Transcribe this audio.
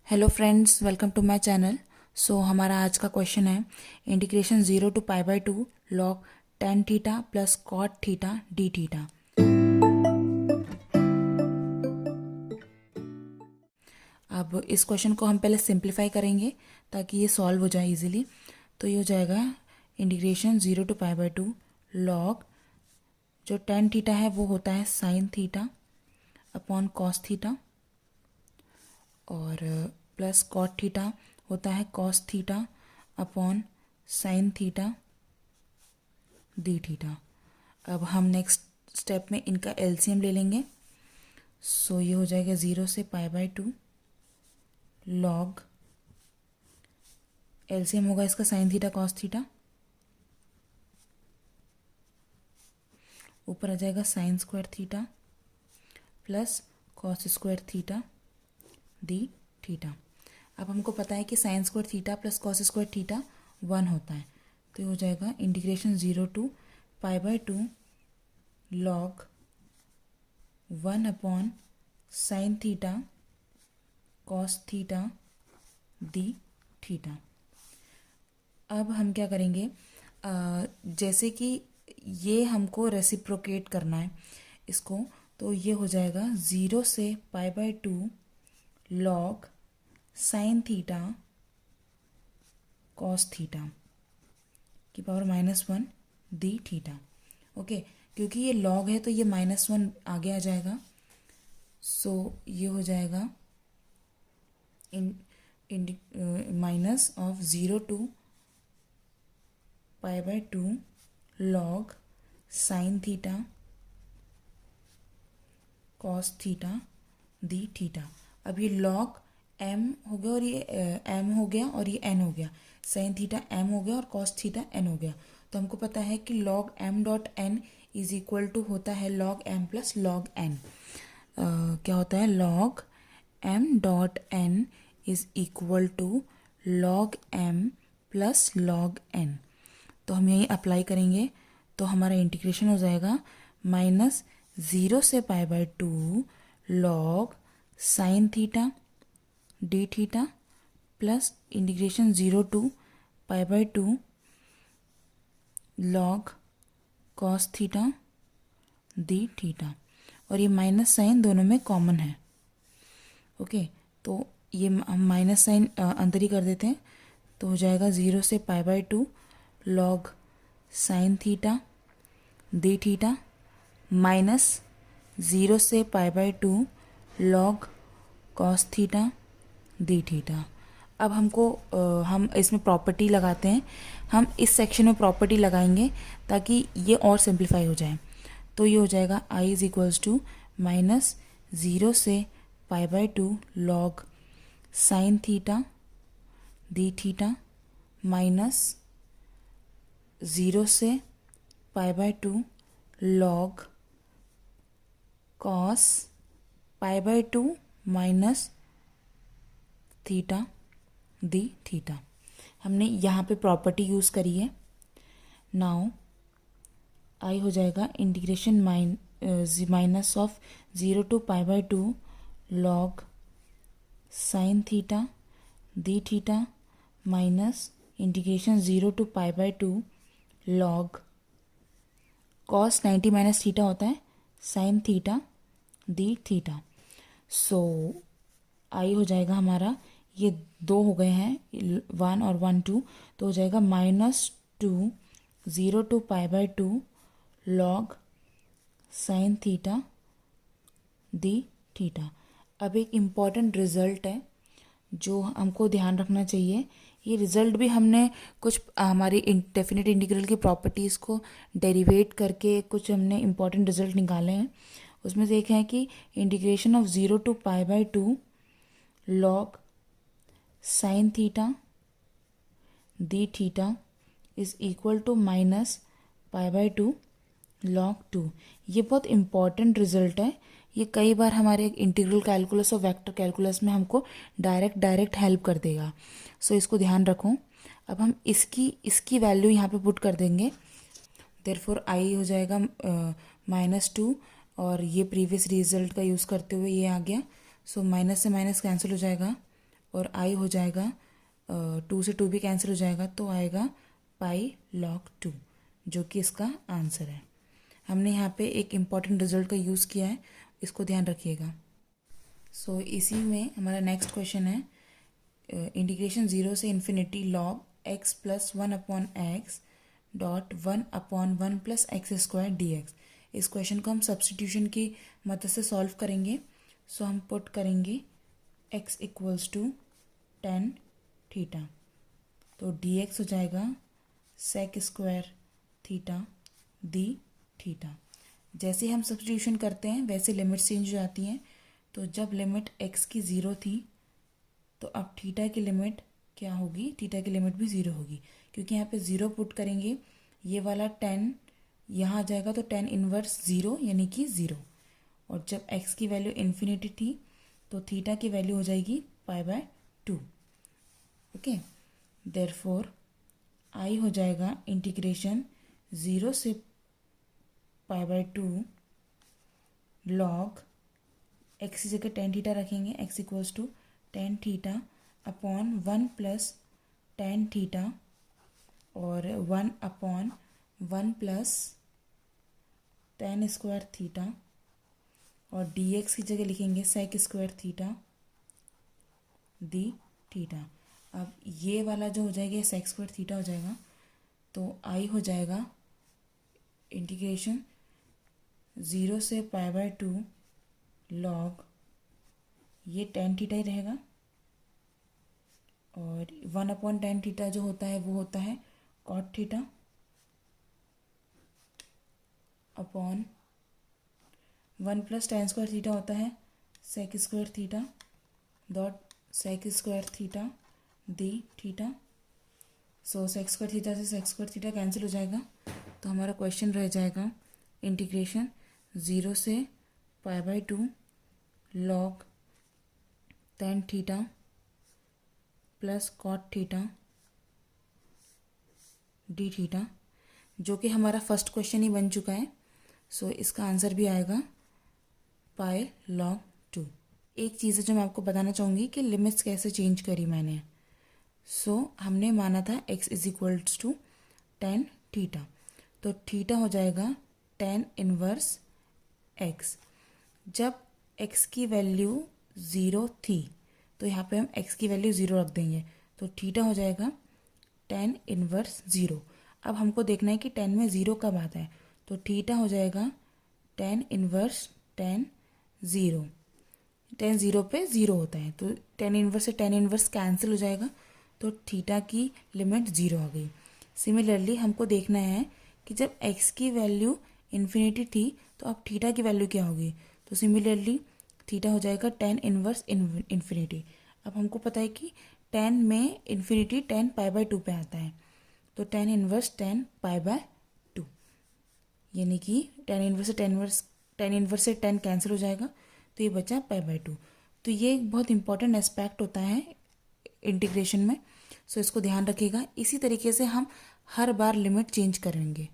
Hello friends, welcome to my channel. हमारा आज का क्वेश्चन है integration 0 to π/2 log tan theta plus cot theta D theta. अब इस क्वेश्चन को हम पहले सिंप्लीफाई करेंगे ताकि ये सॉल्व हो जाए इजीली। तो ये हो जाएगा इंटीग्रेशन 0 to π/2 log जो tan थीटा है वो होता है sine theta upon cos theta, और प्लस कॉट थीटा होता है cos theta upon sine theta D theta. अब हम नेक्स्ट स्टेप में इनका एलसीएम ले लेंगे। ये हो जाएगा 0 से π/2 लॉग, एलसीएम होगा इसका साइन थीटा कॉस थीटा, ऊपर आ जाएगा sine square theta plus cos square theta D theta. अब हमको पता है कि sine square theta plus cos square theta 1 होता है, तो ये हो जाएगा integration 0 to π/2 log 1 upon sine theta cos theta D theta. अब हम क्या करेंगे, जैसे कि ये हमको रेसिप्रोकेट करना है इसको, तो ये हो जाएगा 0 से π/2 log sine theta cos theta की पावर -1 डी थीटा। ओके, क्योंकि ये लॉग है तो ये -1 आगे आ जाएगा। ये हो जाएगा minus of 0 to π/2 log sine theta cos theta D theta. अब ये लॉग m हो गया और ये m हो गया और ये n हो गया, साइन थीटा m हो गया और कॉस थीटा n हो गया। तो हमको पता है कि log m dot n is equal to होता है log m plus log n। क्या होता है, log m dot n is equal to log m plus log n। तो हम यही अप्लाई करेंगे, तो हमारा इंटीग्रेशन हो जाएगा -0 से π/2 log sine theta D theta plus integration 0 to π/2 log cos theta D theta, और ये माइनस साइन दोनों में कॉमन है। ओके, तो ये हम माइनस साइन अंदर ही कर देते हैं, तो हो जाएगा 0 से π/2 log sine theta D theta minus 0 से π/2 log cos theta D theta. अब हमको हम इसमें प्रॉपर्टी लगाते हैं, हम इस सेक्शन में प्रॉपर्टी लगाएंगे ताकि ये और सिंप्लीफाई हो जाए। तो ये हो जाएगा I इज इक्वल्स टू -0 से π/2 log sine theta D theta minus 0 से π/2 log cos π/2 minus theta D theta. हमने यहाँ पे प्रॉपर्टी यूज़ करी है। नाउ आई हो जाएगा integration minus of 0 to π/2 log sine theta D theta minus integration 0 to π/2 log cos 90 minus theta होता है sine theta D theta. I हो जाएगा हमारा, ये 2 हो गए हैं, 1 और 1 2, तो हो जाएगा -2 0 to π/2 log sine theta D theta. अब एक इम्पॉर्टेंट रिजल्ट है जो हमको ध्यान रखना चाहिए। ये रिजल्ट भी हमने कुछ हमारी डेफिनेट इंटीग्रल की प्रॉपर्टीज़ को डेरिवेट करके कुछ हमने इम्पॉर्टेंट रिजल्ट निकाले हैं। उसमें से एक है कि integration of 0 to π/2 log sine theta D theta is equal to -π/2 log 2। ये बहुत इम्पॉर्टेंट रिजल्ट है। ये कई बार हमारे इंटीग्रल कैलकुलस और वेक्टर कैलकुलस में हमको डायरेक्ट हेल्प कर देगा। इसको ध्यान रखो। अब हम इसकी वैल्यू यहाँ पे पुट कर देंगे, देयरफॉर आई हो जाएगा -2, और ये प्रीवियस रिजल्ट का यूज़ करते हुए ये आ गया। माइनस से माइनस कैंसिल हो जाएगा, और आई हो जाएगा 2 से 2 भी कैंसिल हो जाएगा, तो आएगा पाई लॉग 2, जो कि इसका आंसर है। हमने यहाँ पे एक इम्पॉर्टेंट रिजल्ट का यूज़ किया है, इसको ध्यान रखिएगा। सो इसी में हमारा नेक्स्ट क्वेश्चन है इंटीग्रेशन 0 से infinity log x plus 1/x dot 1/1 plus x square D x. इस क्वेश्चन को हम सब्सटीट्यूशन की मदद से सॉल्व करेंगे। सो हम पुट करेंगे x equals to tan theta, तो dx हो जाएगा sec square theta d theta. जैसे हम सब्सटीट्यूशन करते हैं वैसे लिमिट चेंज हो जाती हैं। तो जब लिमिट x की 0 थी तो अब थीटा की लिमिट क्या होगी, थीटा की लिमिट भी 0 होगी, क्योंकि यहाँ पे 0 पुट करेंगे, ये वाला 10 यहाँ आ जाएगा, तो tan इनवर्स 0 यानी कि 0। और जब x की वैल्यू इन्फिनिटी थी तो थीटा की वैल्यू हो जाएगी π/2। ओके, देयरफॉर आई हो जाएगा इंटीग्रेशन 0 से π/2 लॉग x की जगह tan थीटा रखेंगे, x equals to tan theta upon 1 plus tan theta और 1/1 प्लस tan स्क्वायर थीटा, और dx की जगह लिखेंगे sec square theta d theta. अब ये वाला जो हो जाएगा sec स्क्वायर थीटा हो जाएगा, तो आई हो जाएगा इंटीग्रेशन 0 से π/2 लॉग ये tan थीटा ही रहेगा, और 1/tan थीटा जो होता है वो होता है cot theta upon 1 plus tan square theta होता है sec square theta dot sec square theta d theta. So sec square theta से sec स्क्वायर थीटा कैंसिल हो जाएगा, तो हमारा क्वेश्चन रह जाएगा इंटीग्रेशन 0 से π/2 log tan theta plus cot theta D theta, जो कि हमारा फर्स्ट क्वेश्चन ही बन चुका है। सो इसका आंसर भी आएगा पाई लॉग 2। एक चीज़ है जो मैं आपको बताना चाहूँगी कि लिमिट्स कैसे चेंज करी मैंने। सो हमने माना था x is equals to tan theta, तो थीटा हो जाएगा tan इनवर्स x। जब x की वैल्यू 0 थी तो यहाँ पे हम x की वैल्यू 0 रख देंगे, तो थीटा हो जाएगा tan इनवर्स 0। अब हमको देखना है कि tan में 0 कब आता है, तो थीटा हो जाएगा tan इनवर्स tan 0। tan 0 पे 0 होता है, तो tan इनवर्स से tan इनवर्स कैंसिल हो जाएगा, तो थीटा की लिमिट 0 आ गई। सिमिलरली हमको देखना है कि जब x की वैल्यू इन्फिनिटी थी तो अब थीटा की वैल्यू क्या होगी, तो सिमिलरली थीटा हो जाएगा tan इनवर्स इन्फिनिटी। अब हमको पता है कि tan में इन्फिनिटी tan π/2 पे आता है, तो tan इनवर्स tan π/2, यानी कि tan इनवर्स से tan कैंसिल हो जाएगा, तो ये बचा π/2। तो ये एक बहुत इंपॉर्टेंट एस्पेक्ट होता है इंटीग्रेशन में। सो इसको ध्यान रखिएगा। इसी तरीके से हम हर बार लिमिट चेंज करेंगे।